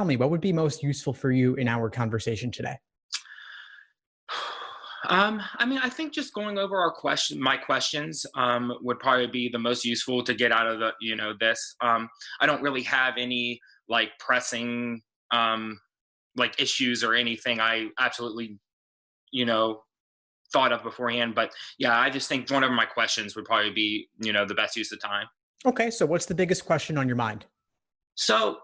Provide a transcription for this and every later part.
me, what would be most useful for you in our conversation today? I mean, I think just going over my questions, would probably be the most useful to get out of this. I don't really have any like pressing, like issues or anything I absolutely, you know, thought of beforehand. But yeah, I just think one of my questions would probably be, the best use of time. Okay, so what's the biggest question on your mind? So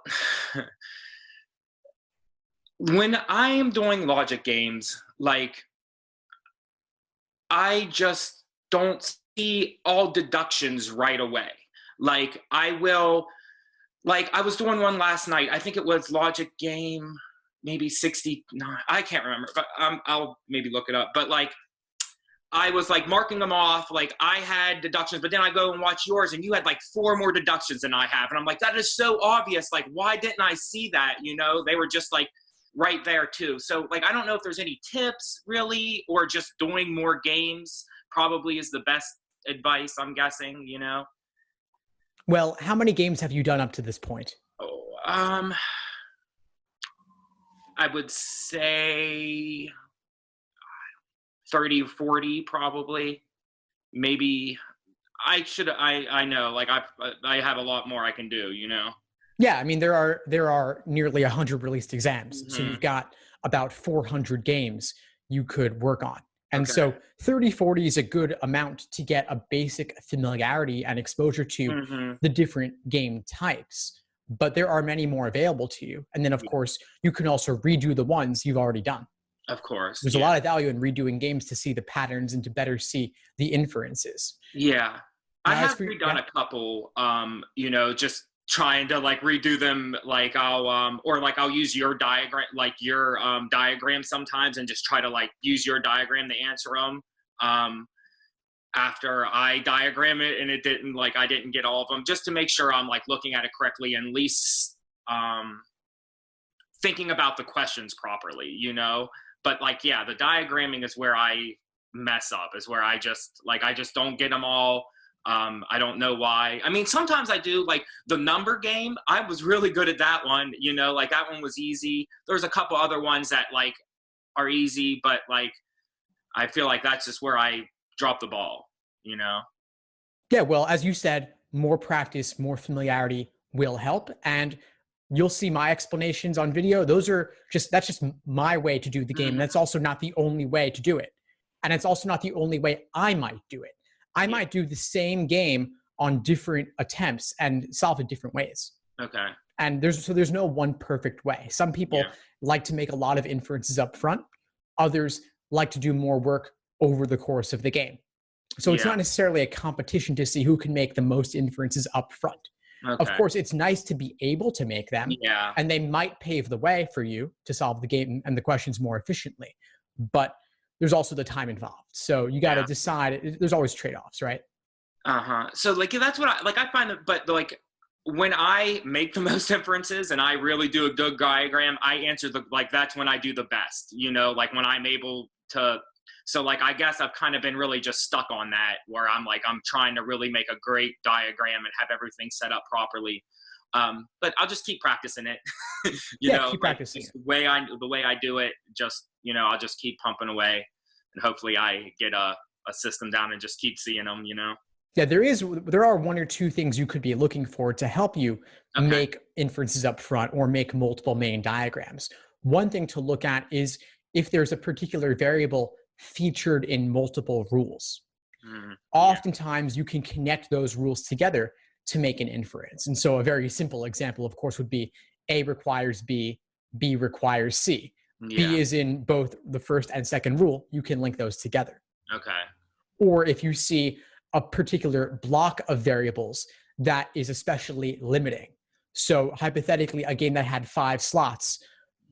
when I am doing logic games, like I just don't see all deductions right away. Like I was doing one last night. I think it was logic game, maybe 69. I can't remember, but I'll maybe look it up. But like, I was like marking them off. Like I had deductions, but then I go and watch yours and you had like four more deductions than I have. And I'm like, that is so obvious. Like, why didn't I see that? They were just like right there too. So like, I don't know if there's any tips really, or just doing more games probably is the best advice, I'm guessing. Well, how many games have you done up to this point? Oh, I would say 30, 40 probably. Maybe I know, like I have a lot more I can do. Yeah, I mean there are nearly 100 released exams. So Hmm. you've got about 400 games you could work on. And Okay. so 30, 40 is a good amount to get a basic familiarity and exposure to Hmm. the different game types. But there are many more available to you. And then of course, you can also redo the ones you've already done. Of course. There's a Yeah. lot of value in redoing games to see the patterns and to better see the inferences. Yeah. I Now, as have for redone yeah, a couple, just trying to like redo them. Like I'll use your diagram, like your diagram sometimes, and just try to like use your diagram to answer them. Um, After I diagram it and I didn't get all of them, just to make sure I'm like looking at it correctly and at least um thinking about the questions properly. But like, yeah, the diagramming is where I mess up, is where I just don't get them all. I don't know why. I mean, sometimes I do. Like the number game, I was really good at that one. Like that one was easy. There's a couple other ones that like are easy, but like I feel like that's just where I drop the ball. yeah, well, as you said, more practice, more familiarity will help. And you'll see my explanations on video. That's just my way to do the game. And Mhm. that's also not the only way to do it. And it's also not the only way I might do it. I Yeah. might do the same game on different attempts and solve it different ways. Okay. And there's no one perfect way. Some people Yeah. like to make a lot of inferences up front. Others like to do more work over the course of the game. So it's Yeah. not necessarily a competition to see who can make the most inferences up front. Of Okay. course, it's nice to be able to make them, Yeah. and they might pave the way for you to solve the game and the questions more efficiently. But there's also the time involved. So you got to Yeah. decide. There's always trade offs, right? Uh-huh. So like that's what I find that, but like when I make the most inferences and I really do a good diagram, I answer that's when I do the best, like when I'm able to. So like I guess I've kind of been really just stuck on that, where I'm trying to really make a great diagram and have everything set up properly. But I'll just keep practicing it. Yeah, keep Like practicing just it. the way I do it, just I'll just keep pumping away, and hopefully I get a system down and just keep seeing them. Yeah, there are one or two things you could be looking for to help you Okay. make inferences up front or make multiple main diagrams. One thing to look at is if there's a particular variable featured in multiple rules. Yeah. Oftentimes you can connect those rules together to make an inference. And so a very simple example, of course, would be A requires B, B requires C. B Yeah. is in both the first and second rule. You can link those together. Okay. Or if you see a particular block of variables that is especially limiting. So hypothetically, a game that had 5 slots,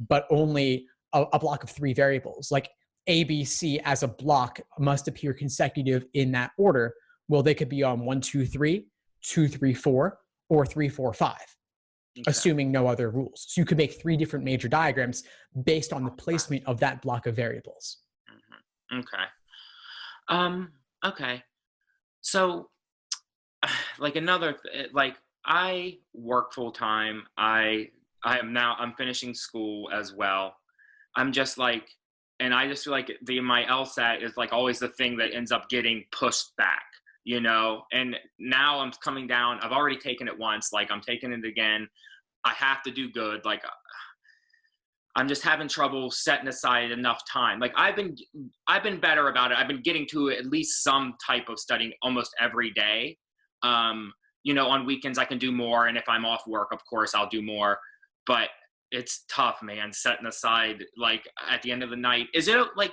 but only a block of 3 variables, like A, B, C as a block must appear consecutive in that order. Well, they could be on 1, 2, 3, 2, 3, 4, or 3, 4, 5, Okay. assuming no other rules. So you could make 3 different major diagrams based on the placement of that block of variables. Okay. Um, okay. So, like I work full time. I I'm finishing school as well. I'm just like, and I just feel like my LSAT is like always the thing that ends up getting pushed back, and now I'm coming down. I've already taken it once, like I'm taking it again. I have to do good. Like I'm just having trouble setting aside enough time. Like I've been better about it. I've been getting to at least some type of studying almost every day. On weekends I can do more, and if I'm off work, of course I'll do more. But it's tough, man, setting aside like at the end of the night. Is it like,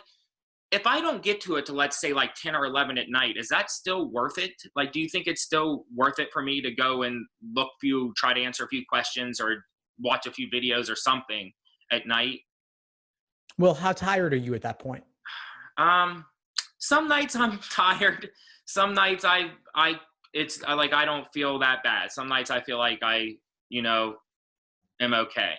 if I don't get to it to, let's say, like 10 or 11 at night, is that still worth it? Like, do you think it's still worth it for me to go and try to answer a few questions or watch a few videos or something at night? Well, how tired are you at that point? Some nights I'm tired. Some nights I don't feel that bad. Some nights I feel like I am okay.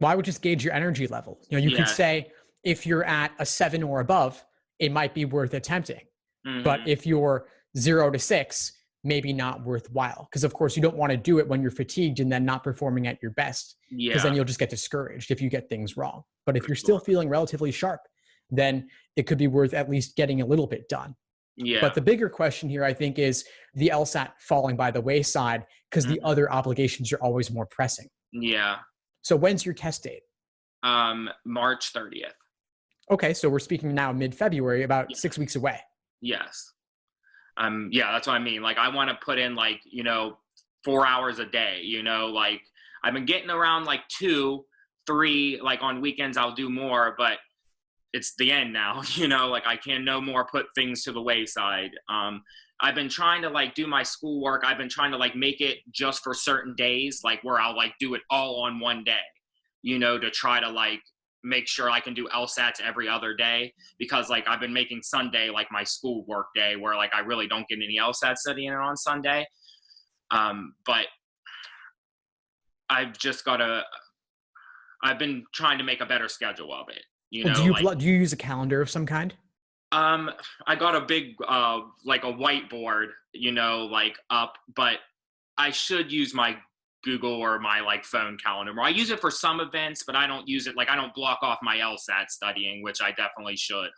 Well, I would just gauge your energy level. You could say if you're at a 7 or above, it might be worth attempting. Mm-hmm. But if you're 0 to 6, maybe not worthwhile. Because of course you don't want to do it when you're fatigued and then not performing at your best. Because then you'll just get discouraged if you get things wrong. But if you're still feeling relatively sharp, then it could be worth at least getting a little bit done. Yeah. But the bigger question here, I think, is the LSAT falling by the wayside because the other obligations are always more pressing. Yeah. So when's your test date? March 30th. Okay, so we're speaking now mid-February, about 6 weeks away. Yes. That's what I mean. Like I want to put in 4 hours a day, like I've been getting around 2, 3, like on weekends I'll do more, but it's the end now, like I can no more put things to the wayside. I've been trying to do my schoolwork. I've been trying to make it just for certain days, where I'll do it all on one day, to try to make sure I can do LSATs every other day, because I've been making Sunday my school work day, where I really don't get any LSAT studying on Sunday. But I've been trying to make a better schedule of it. Do you use a calendar of some kind? I got a big a whiteboard, up, but I should use my Google or my phone calendar. I use it for some events, but I don't use it. I don't block off my LSAT studying, which I definitely should.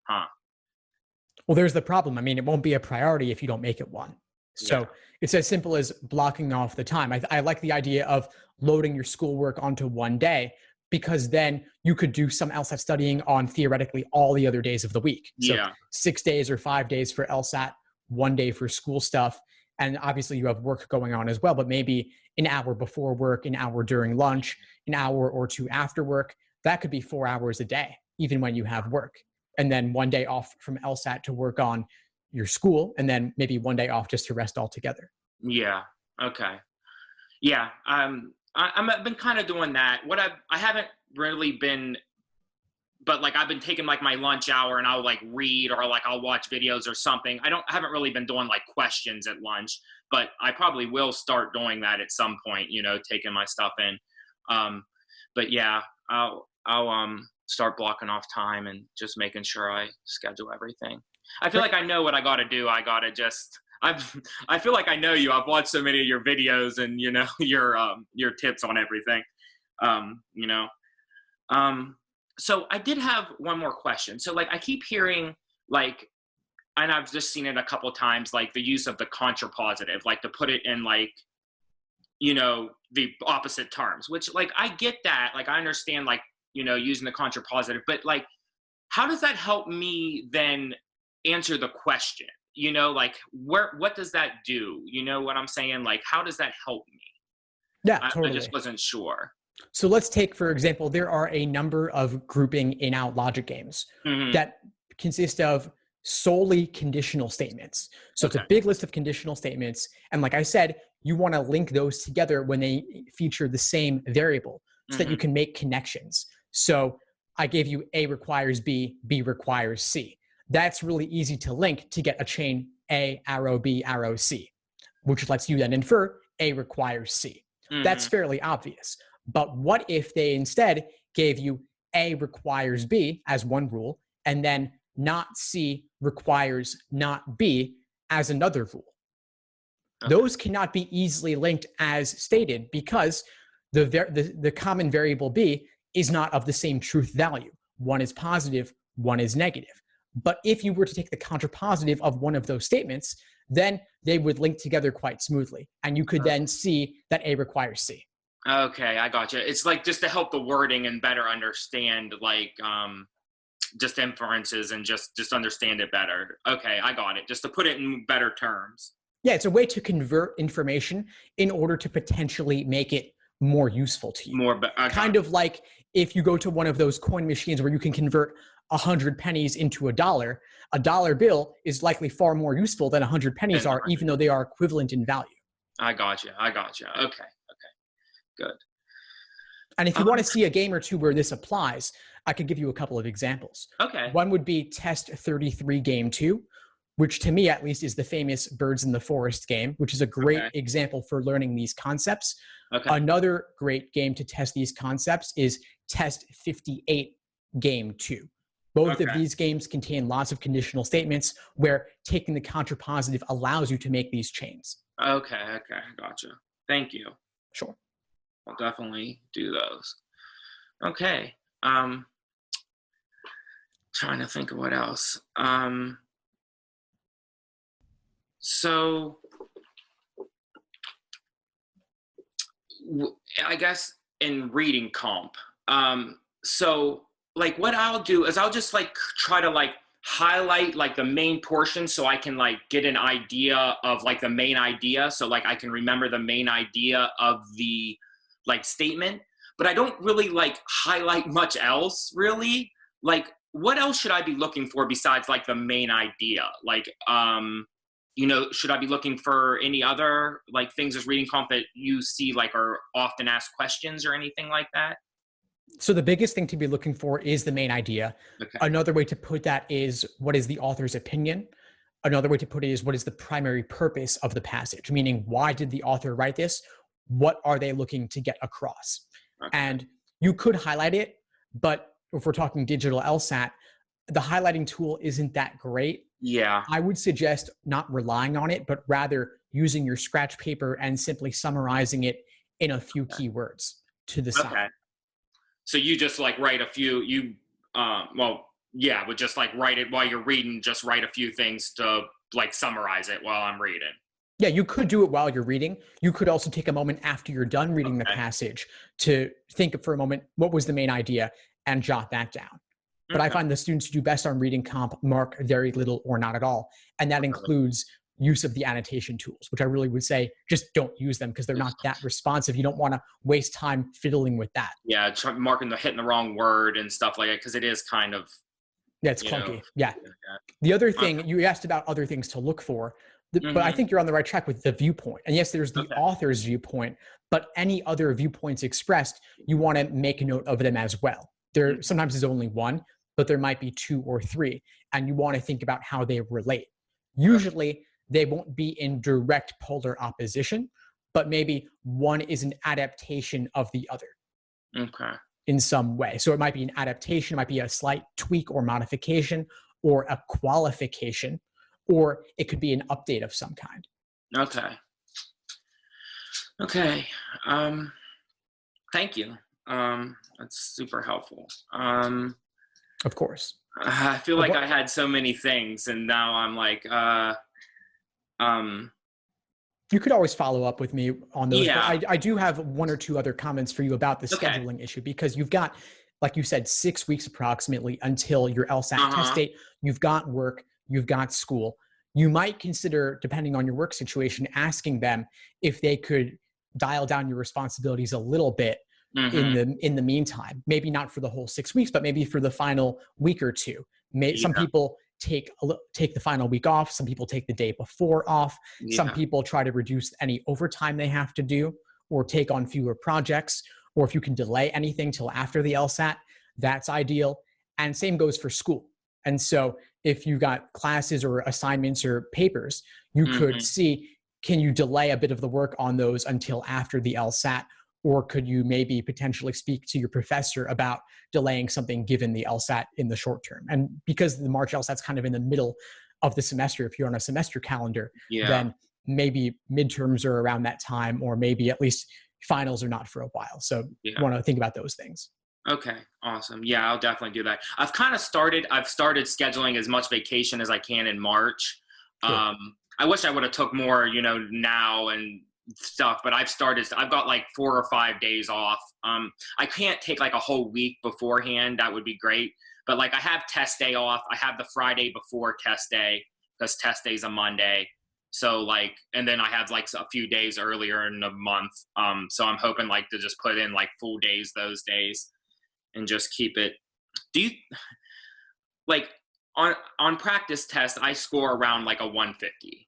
Well, there's the problem. I mean, it won't be a priority if you don't make it one. So it's as simple as blocking off the time. I like the idea of loading your schoolwork onto one day, because then you could do some LSAT studying on theoretically all the other days of the week. So 6 days or 5 days for LSAT, 1 day for school stuff. And obviously you have work going on as well, but maybe an hour before work, an hour during lunch, an hour or two after work. That could be 4 hours a day, even when you have work. And then 1 day off from LSAT to work on your school, and then maybe 1 day off just to rest altogether. Yeah. Okay. Yeah. I've been kind of doing that. I haven't really been, but I've been taking my lunch hour and I'll read, or I'll watch videos or something. I haven't really been doing questions at lunch, but I probably will start doing that at some point, taking my stuff in. But yeah, I'll start blocking off time and just making sure I schedule everything. I feel like I know what I got to do. I got to just, I feel like I know you. I've watched so many of your videos and, your tips on everything, So I did have one more question. So I keep hearing and I've just seen it a couple times, the use of the contrapositive, to put it in the opposite terms, which I get that. I understand using the contrapositive, but how does that help me then answer the question? What does that do? You know what I'm saying? How does that help me? Yeah, totally. I just wasn't sure. So let's take, for example, there are a number of grouping in-out logic games that consist of solely conditional statements. So it's a big list of conditional statements. And like I said, you want to link those together when they feature the same variable so that you can make connections. So I gave you A requires B, B requires C. That's really easy to link to get a chain A, arrow B, arrow C, which lets you then infer A requires C. That's fairly obvious. But what if they instead gave you A requires B as one rule, and then not C requires not B as another rule? Those cannot be easily linked as stated, because the common variable B is not of the same truth value. One is positive, one is negative. But if you were to take the contrapositive of one of those statements, then they would link together quite smoothly. And you could then see that A requires C. Okay, I gotcha. It's like just to help the wording and better understand like just inferences and just understand it better. Okay, I got it. Just to put it in better terms. Yeah, it's a way to convert information in order to potentially make it more useful to you. Kind of like if you go to one of those coin machines where you can convert 100 pennies into a dollar bill is likely far more useful than 100 pennies are, even though they are equivalent in value. I gotcha. Okay, good. And if you want to see a game or two where this applies, I could give you a couple of examples. Okay. One would be Test 33 Game 2, which to me at least is the famous Birds in the Forest game, which is a great example for learning these concepts. Okay. Another great game to test these concepts is Test 58 Game 2. Both of these games contain lots of conditional statements where taking the contrapositive allows you to make these chains. Okay, gotcha. Thank you. Sure. I'll definitely do those. Okay. Trying to think of what else. So I guess in reading comp, so like what I'll do is I'll just like try to like highlight like the main portion so I can like get an idea of like the main idea. So like I can remember the main idea of the like statement, but I don't really like highlight much else really. Like what else should I be looking for besides like the main idea? Like, you know, should I be looking for any other like things as reading comp that you see like are often asked questions or anything like that? So the biggest thing to be looking for is the main idea. Okay. Another way to put that is what is the author's opinion? Another way to put it is what is the primary purpose of the passage? Meaning, why did the author write this? What are they looking to get across? Okay. And you could highlight it, but if we're talking digital LSAT, the highlighting tool isn't that great. Yeah. I would suggest not relying on it, but rather using your scratch paper and simply summarizing it in a few keywords to the side. Okay. So you just like write a few, would just like write it while you're reading, just write a few things to like summarize it while I'm reading. Yeah, you could do it while you're reading. You could also take a moment after you're done reading the passage to think for a moment, what was the main idea, and jot that down. But I find the students who do best on reading comp mark very little or not at all. And that includes use of the annotation tools, which I really would say just don't use them because they're not that responsive. You don't want to waste time fiddling with that. Yeah, hitting the wrong word and stuff like that because it is kind of. Yeah, it's clunky. Yeah. The other thing, you asked about other things to look for, but I think you're on the right track with the viewpoint. And yes, there's the author's viewpoint, but any other viewpoints expressed, you want to make a note of them as well. There sometimes is only one, but there might be two or three, and you want to think about how they relate. Usually, they won't be in direct polar opposition, but maybe one is an adaptation of the other in some way. So it might be an adaptation, it might be a slight tweak or modification or a qualification, or it could be an update of some kind. Okay. Thank you. That's super helpful. Of course. I feel like I had so many things and now I'm like, you could always follow up with me on those. Yeah. But I do have one or two other comments for you about the scheduling issue, because you've got, like you said, 6 weeks approximately until your LSAT test date. You've got work, you've got school. You might consider, depending on your work situation, asking them if they could dial down your responsibilities a little bit in the meantime. Maybe not for the whole 6 weeks, but maybe for the final week or two. Some people take the final week off. Some people take the day before off. Some people try to reduce any overtime they have to do or take on fewer projects. Or if you can delay anything till after the LSAT, that's ideal. And same goes for school. And so if you got classes or assignments or papers, you could see, can you delay a bit of the work on those until after the LSAT? Or could you maybe potentially speak to your professor about delaying something given the LSAT in the short term? And because the March LSAT's kind of in the middle of the semester, if you're on a semester calendar, then maybe midterms are around that time, or maybe at least finals are not for a while. So you want to think about those things. Okay, awesome. Yeah, I'll definitely do that. I've started scheduling as much vacation as I can in March. Cool. I wish I would have took more, now and stuff, but I've got like 4 or 5 days off. I can't take like a whole week beforehand. That would be great. But like I have test day off. I have the Friday before test day because test day is a Monday. So like, and then I have like a few days earlier in the month. So I'm hoping like to just put in like full days those days and just keep it. Do you like on practice test, I score around like a 150.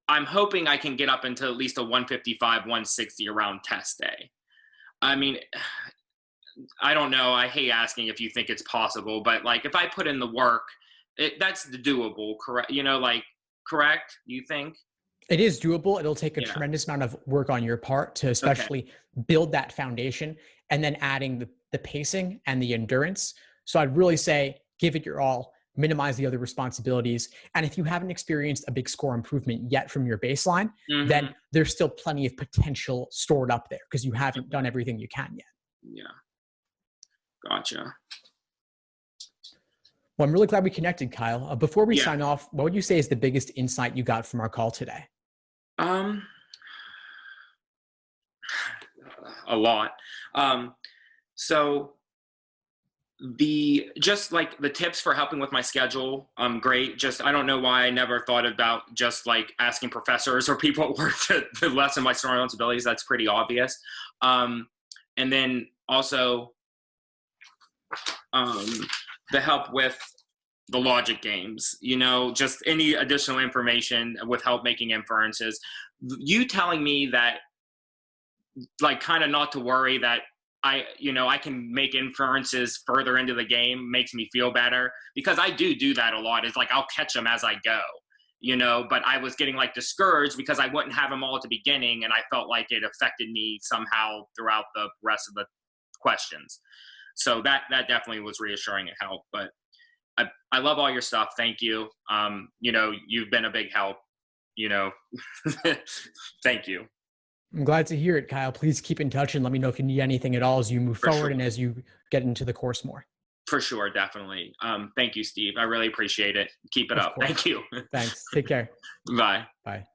I'm hoping I can get up into at least a 155, 160 around test day. I mean, I don't know. I hate asking if you think it's possible, but like if I put in the work, that's doable, correct? Correct? You think? It is doable. It'll take a tremendous amount of work on your part to especially build that foundation, and then adding the pacing and the endurance. So I'd really say give it your all, minimize the other responsibilities. And if you haven't experienced a big score improvement yet from your baseline, then there's still plenty of potential stored up there because you haven't done everything you can yet. Yeah. Gotcha. Well, I'm really glad we connected, Kyle. Before we sign off, what would you say is the biggest insight you got from our call today? A lot. So just like the tips for helping with my schedule, great. Just, I don't know why I never thought about just like asking professors or people at work to lessen my responsibilities. That's pretty obvious. And then also, the help with the logic games, just any additional information with help making inferences. You telling me that, like, kind of not to worry that I can make inferences further into the game makes me feel better, because I do that a lot. It's like, I'll catch them as I go, but I was getting like discouraged because I wouldn't have them all at the beginning. And I felt like it affected me somehow throughout the rest of the questions. So that definitely was reassuring. It helped, but I love all your stuff. Thank you. You've been a big help, thank you. I'm glad to hear it, Kyle. Please keep in touch and let me know if you need anything at all as you move forward and as you get into the course more. For sure. Definitely. Thank you, Steve. I really appreciate it. Keep it up. Thank you. Thanks. Take care. Bye. Bye.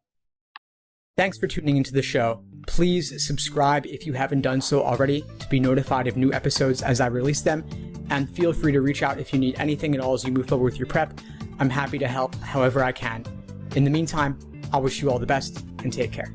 Thanks for tuning into the show. Please subscribe if you haven't done so already to be notified of new episodes as I release them. And feel free to reach out if you need anything at all as you move forward with your prep. I'm happy to help however I can. In the meantime, I'll wish you all the best and take care.